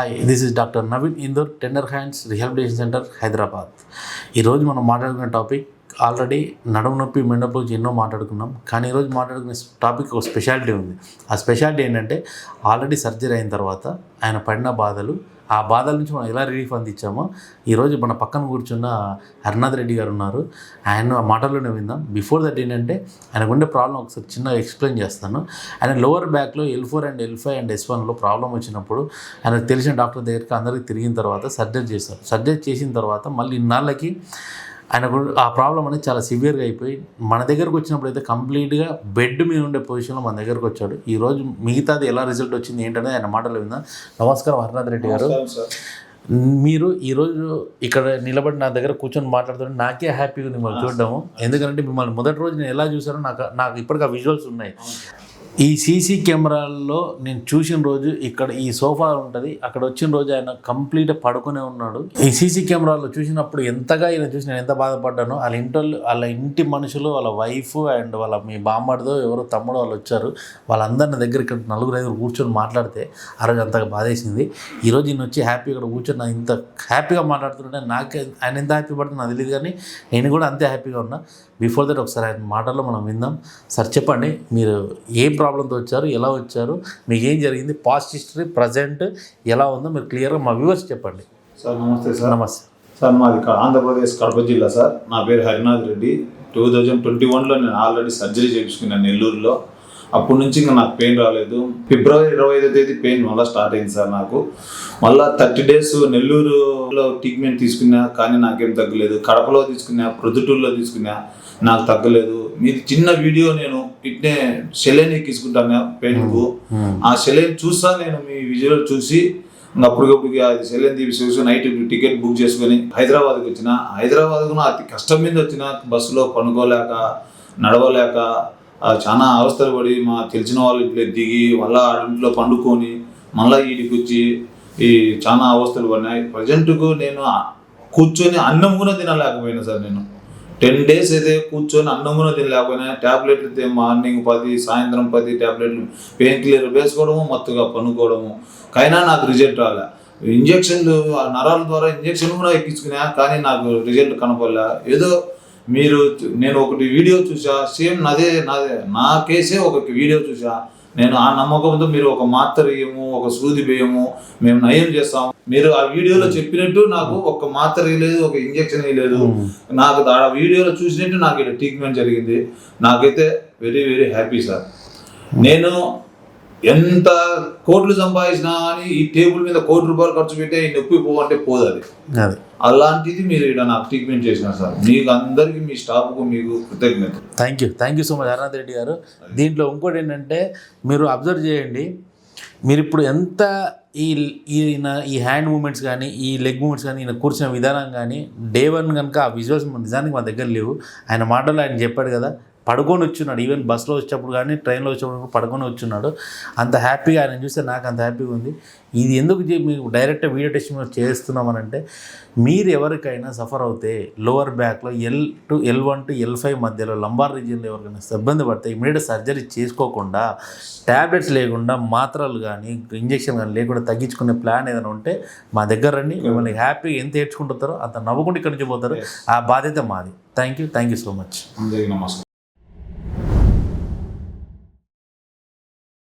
Hi, this is doctor Naveen Indur, tender hands rehabilitation centre, Hyderabad. ఈరోజు మనం మాట్లాడుకునే టాపిక్ ఆల్రెడీ నడుము నొప్పి, మెండపు ఎన్నో మాట్లాడుకున్నాం. కానీ ఈరోజు మాట్లాడుకునే టాపిక్ ఒక స్పెషాలిటీ ఉంది. ఆ స్పెషాలిటీ ఏంటంటే ఆల్రెడీ సర్జరీ అయిన తర్వాత ఆయన పడిన బాధలు, ఆ బాధల నుంచి మనం ఎలా రిలీఫ్ అందించామో ఈరోజు మన పక్కన కూర్చున్న హరినాథ్ రెడ్డి గారు ఉన్నారు. ఆయన మాటల్లోనే విందాం. బిఫోర్ దట్ ఏంటంటే ఆయనకు ఉండే ప్రాబ్లం ఒకసారి చిన్నగా ఎక్స్ప్లెయిన్ చేస్తాను. ఆయన లోవర్ బ్యాక్లో L4 and L5 and S1లో problem వచ్చినప్పుడు ఆయనకు తెలిసిన డాక్టర్ దగ్గరికి అందరికి తిరిగిన తర్వాత సర్జరీ చేస్తారు. సర్జరీ చేసిన తర్వాత మళ్ళీ ఇన్నాళ్ళకి ఆయనకు ఆ ప్రాబ్లం అనేది చాలా సివియర్గా అయిపోయి మన దగ్గరకు వచ్చినప్పుడు అయితే కంప్లీట్గా బెడ్ మీద ఉండే పొజిషన్లో మన దగ్గరకు వచ్చాడు. ఈరోజు మిగతాది ఎలా రిజల్ట్ వచ్చింది ఏంటనేది ఆయన మాటలు విందాం. నమస్కారం హరినాథ్ రెడ్డి గారు. మీరు ఈరోజు ఇక్కడ నిలబడి నా దగ్గర కూర్చొని మాట్లాడుతుంటే నాకే హ్యాపీగా ఉంది మిమ్మల్ని చూడడము. ఎందుకంటే మిమ్మల్ని మొదటి రోజు నేను ఎలా చూసానో నాకు ఇప్పటికీ ఆ విజువల్స్ ఉన్నాయి. ఈ సీసీ కెమెరాల్లో నేను చూసిన రోజు ఇక్కడ ఈ సోఫా ఉంటుంది, అక్కడ వచ్చిన రోజు ఆయన కంప్లీట్గా పడుకునే ఉన్నాడు. ఈ సీసీ కెమెరాలో చూసినప్పుడు ఎంతగా ఈయన చూసి నేను ఎంత బాధపడ్డానో. వాళ్ళ ఇంటి మనుషులు, వాళ్ళ వైఫ్ అండ్ వాళ్ళ మీ బామ్మడిదో ఎవరో తమ్ముడు వాళ్ళు వచ్చారు. వాళ్ళందరిని దగ్గర ఇక్కడ 4-5 కూర్చొని మాట్లాడితే ఆ రోజు అంతగా బాధేసింది. ఈరోజు ఈయన వచ్చి హ్యాపీగా ఇక్కడ కూర్చొని నాకు ఇంత హ్యాపీగా మాట్లాడుతుంటే నాకే ఆయన ఎంత హ్యాపీ పడుతుంది నాకు తెలియదు, కానీ నేను కూడా అంతే హ్యాపీగా ఉన్నా. బిఫోర్ దట్ ఒకసారి ఆయన మాటల్లో మనం విందాం. సార్ చెప్పండి, మీరు ఏ ప్రాబ్లంతో వచ్చారు, ఎలా వచ్చారు, మీకు ఏం జరిగింది, పాస్ట్ హిస్టరీ, ప్రజెంట్ ఎలా ఉందో మీరు క్లియర్గా మా వ్యూవర్స్ చెప్పండి. సార్ నమస్తే సార్. నమస్తే సార్, మాది ఆంధ్రప్రదేశ్ కడప జిల్లా సార్. నా పేరు హరినాథ్ రెడ్డి. 2021లో నేను ఆల్రెడీ సర్జరీ చేయించుకున్నాను నెల్లూరులో. అప్పటి నుంచి ఇంకా నాకు పెయిన్ రాలేదు. ఫిబ్రవరి 25వ తేదీ పెయిన్ మళ్ళీ స్టార్ట్ అయింది సార్. నాకు మళ్ళీ 30 days నెల్లూరులో ట్రీట్మెంట్ తీసుకున్నా, కానీ నాకేం తగ్గలేదు. కడపలో తీసుకున్నా, ప్రొద్దుటూరులో తీసుకున్నా, నాకు తగ్గలేదు. మీది చిన్న వీడియో నేను ఇట్నే సెలైన్ ఎక్కించుకుంటాను పెయిన్కు. ఆ సెలైన్ చూస్తా నేను మీ విజువల్ చూసి అప్పటికప్పుడు అది సెలైన్ తీసి నైట్ టికెట్ బుక్ చేసుకొని హైదరాబాద్కి వచ్చిన. హైదరాబాద్కు అతి కష్టం మీద వచ్చిన, బస్సులో పనుకోలేక, నడవలేక చాలా అవస్థలు పడి మా తెలిసిన వాళ్ళు ఇంట్లో దిగి మళ్ళీ ఇంట్లో పండుకొని మళ్ళీ వీడికి వచ్చి ఈ చాలా అవస్థలు పడినాయి. ప్రజెంట్కు నేను కూర్చొని అన్నం కూడా తినలేకపోయినా సార్. నేను 10 days అయితే కూర్చొని అన్నం కూడా తినలేకపోయినా. ట్యాబ్లెట్లు అయితే మార్నింగ్ 10, సాయంత్రం 10 ట్యాబ్లెట్లు పెయిన్ కిల్లర్ వేసుకోవడము, మత్తుగా పనుకోవడము. కైనా నాకు రిజల్ట్ రాలే. ఇంజక్షన్లు నరాల ద్వారా ఇంజక్షన్ కూడా ఎక్కించుకున్నా, కానీ నాకు రిజల్ట్ కనపడలే. ఏదో నేను ఒకటి వీడియో చూసా, సేమ్ నాదే నా కేసే ఒక వీడియో చూసా. నేను ఆ నమ్మకంతో మీరు ఒక మాత్ర వేయము, ఒక సూది వేయము, మేము నయం చేస్తాము. మీరు ఆ వీడియోలో చెప్పినట్టు నాకు ఒక మాత్ర వేయలేదు, ఒక ఇంజక్షన్ వేయలేదు. నాకు ఆ వీడియోలో చూసినట్టు నాకు ఇక్కడ ట్రీట్మెంట్ జరిగింది. నాకైతే వెరీ వెరీ హ్యాపీ సార్. నేను ఎంత కోట్లు సంపాదించినా కానీ ఈ టేబుల్ మీద ₹1 కోటి ఖర్చు పెట్టే ఈ నొప్పి పోవంటే పోదు. అది అలాంటిది మీరు ఇక్కడ నాకు ట్రీట్మెంట్ చేసినారు సార్. మీకు అందరికీ, మీ స్టాఫ్కు మీకు కృతజ్ఞత. Thank you so much Harinath Reddy గారు. దీంట్లో ఇంకోటి ఏంటంటే మీరు అబ్జర్వ్ చేయండి, మీరు ఇప్పుడు ఎంత ఈ హ్యాండ్ మూమెంట్స్ కానీ, ఈ లెగ్ మూమెంట్స్ కానీ, ఈయన కూర్చున్న విధానం కానీ, Day 1 కనుక ఆ విజువల్స్ నిజానికి మా దగ్గర లేవు. ఆయన మాటలు ఆయన చెప్పాడు కదా, పడుకొని వచ్చున్నాడు. ఈవెన్ బస్సులో వచ్చేటప్పుడు కానీ, ట్రైన్లో వచ్చేటప్పుడు పడుకొని వచ్చున్నాడు. అంత హ్యాపీగా ఆయన చూస్తే నాకు అంత హ్యాపీగా ఉంది. ఇది ఎందుకు మీకు డైరెక్ట్ వీడియో టెస్ట్ చేస్తున్నామనంటే, మీరు ఎవరికైనా సఫర్ అవుతే లోవర్ బ్యాక్లో L1 to L5 మధ్యలో లంబార్ రీజియన్లో ఎవరికైనా ఇబ్బంది పడితే ఇమీడియట్ సర్జరీ చేసుకోకుండా, ట్యాబ్లెట్స్ లేకుండా, మాత్రలు కానీ ఇంజక్షన్ కానీ లేకుండా తగ్గించుకునే ప్లాన్ ఏదైనా ఉంటే మా దగ్గర రండి. మిమ్మల్ని హ్యాపీగా ఎంత ఏడ్చుకుంటారో అంత నవ్వుకుంటూ ఇక్కడి నుంచి పోతారు. ఆ బాధ్యత మాది. Thank you so much. అందరికీ నమస్కారం.